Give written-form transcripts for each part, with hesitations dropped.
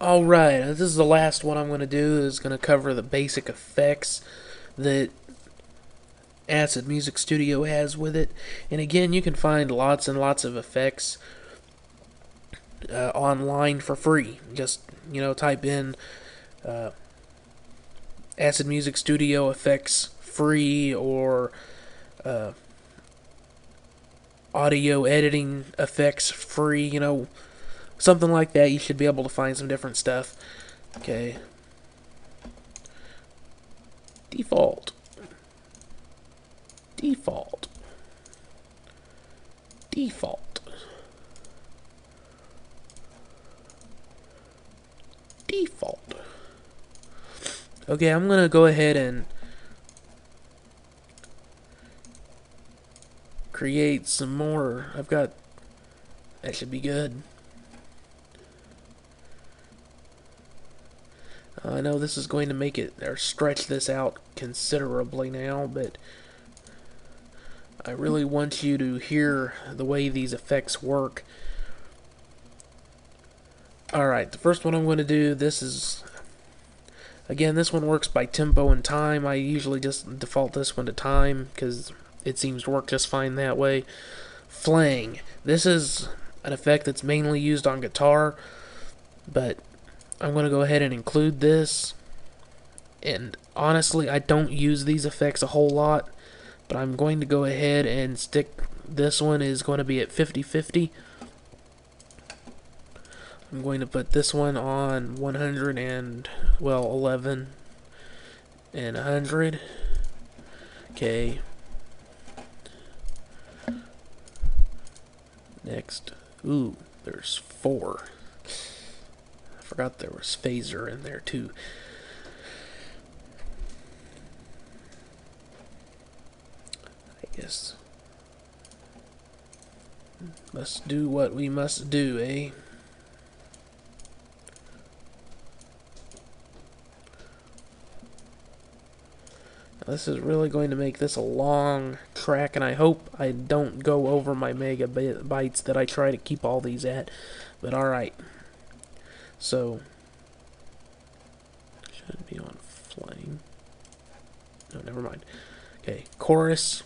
Alright, this is the last one I'm going to do. Is going to cover the basic effects that Acid Music Studio has with it. And again, you can find lots and lots of effects online for free. Just, type in uh, Acid Music Studio effects free, or uh, audio editing effects free, something like that. You should be able to find some different stuff. Okay. Default. Default. Default. Default. Okay, I'm gonna go ahead and create some more. That should be good. I know this is going to make it, or stretch this out considerably now, but I really want you to hear the way these effects work. Alright, the first one I'm going to do, again, this one works by tempo and time. I usually just default this one to time, because it seems to work just fine that way. Flange. This is an effect that's mainly used on guitar, but I'm going to go ahead and include this. And honestly, I don't use these effects a whole lot, but I'm going to go ahead and stick. This one is going to be at 50-50. I'm going to put this one on 100 and, 11 and 100. Okay. Next. Ooh, there's 4. I forgot there was phaser in there too. I guess must do what we must do, eh? This is really going to make this a long track, and I hope I don't go over my megabytes that I try to keep all these at. But alright. So, should be on flame. No, never mind. Okay, chorus.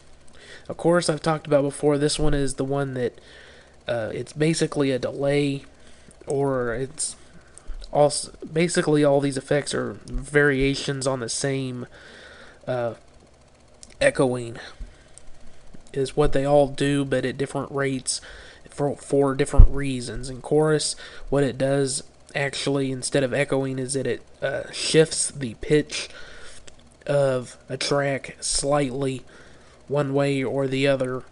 A chorus I've talked about before. This one is the one that it's basically a delay, or it's also basically all these effects are variations on the same echoing is what they all do, but at different rates for different reasons. In chorus, what it does actually, instead of echoing, is that it shifts the pitch of a track slightly one way or the other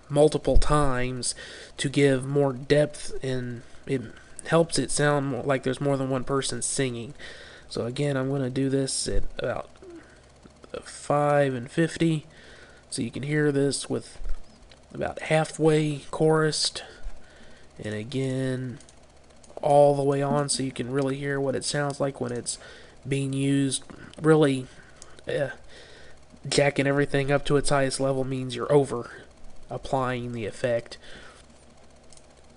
multiple times to give more depth, and it helps it sound more like there's more than one person singing. So again, I'm going to do this at about 5 and 50, so you can hear this with about halfway chorused, and again all the way on, so you can really hear what it sounds like when it's being used. Really, jacking everything up to its highest level means you're over applying the effect.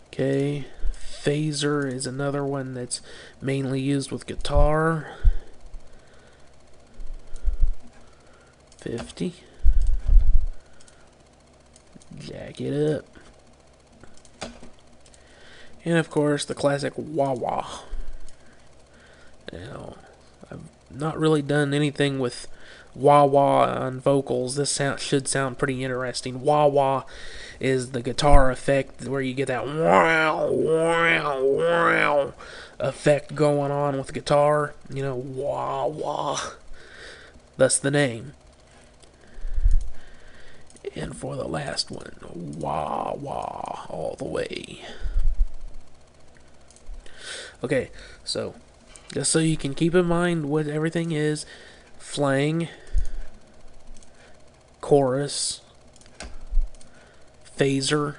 Okay, phaser is another one that's mainly used with guitar. 50. Jack it up. And of course, the classic wahwah. Now, I've not really done anything with wahwah on vocals. This should sound pretty interesting. Wahwah is the guitar effect where you get that wow, wow, wow effect going on with guitar. Wah-wah. That's the name. And for the last one, wah-wah all the way. Okay, so just so you can keep in mind what everything is: flange, chorus, phaser,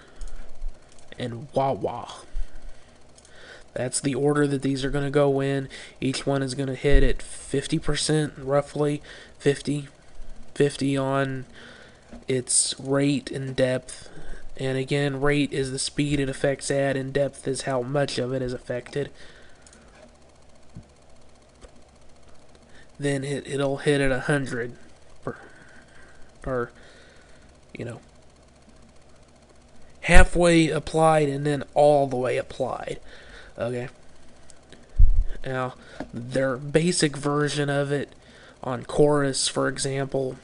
and wah-wah. That's the order that these are going to go in. Each one is going to hit at 50%, roughly 50 on its rate and depth. And again, rate is the speed it affects at, and depth is how much of it is affected. then it'll hit at 100, or you know, halfway applied and then all the way applied. Okay. Now, their basic version of it on chorus, for example,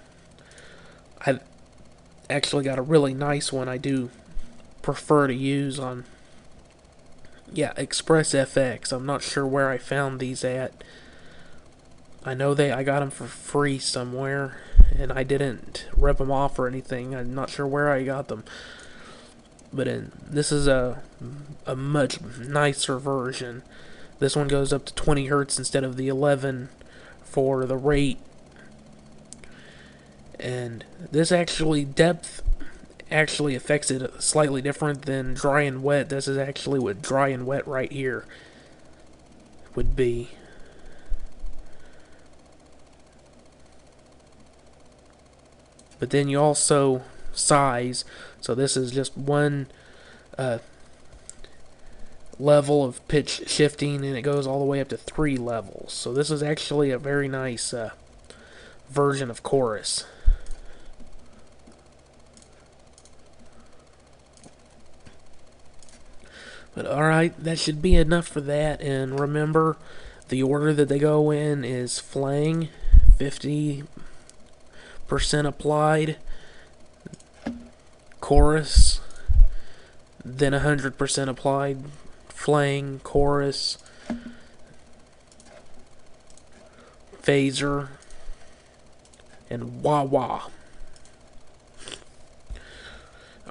I've actually got a really nice one I do prefer to use on, yeah, Express FX. I'm not sure where I found these at. I know I got them for free somewhere, and I didn't rip them off or anything. I'm not sure where I got them. But this is a much nicer version. This one goes up to 20 hertz instead of the 11 for the rate. And this depth actually affects it slightly different than dry and wet. This is actually what dry and wet right here would be. But then you also size. So this is just one level of pitch shifting, and it goes all the way up to 3 levels. So this is actually a very nice version of chorus. But alright, that should be enough for that. And remember, the order that they go in is flange, 50% applied, chorus, then 100% applied, flange, chorus, phaser, and wahwah.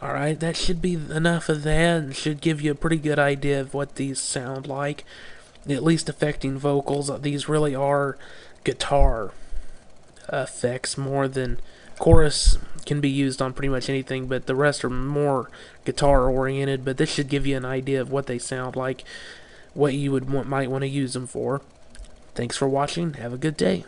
Alright, that should be enough of that, and should give you a pretty good idea of what these sound like, at least affecting vocals. These really are guitar effects more than chorus. Can be used on pretty much anything, but the rest are more guitar oriented. But this should give you an idea of what they sound like, what you might want to use them for. Thanks for watching. Have a good day.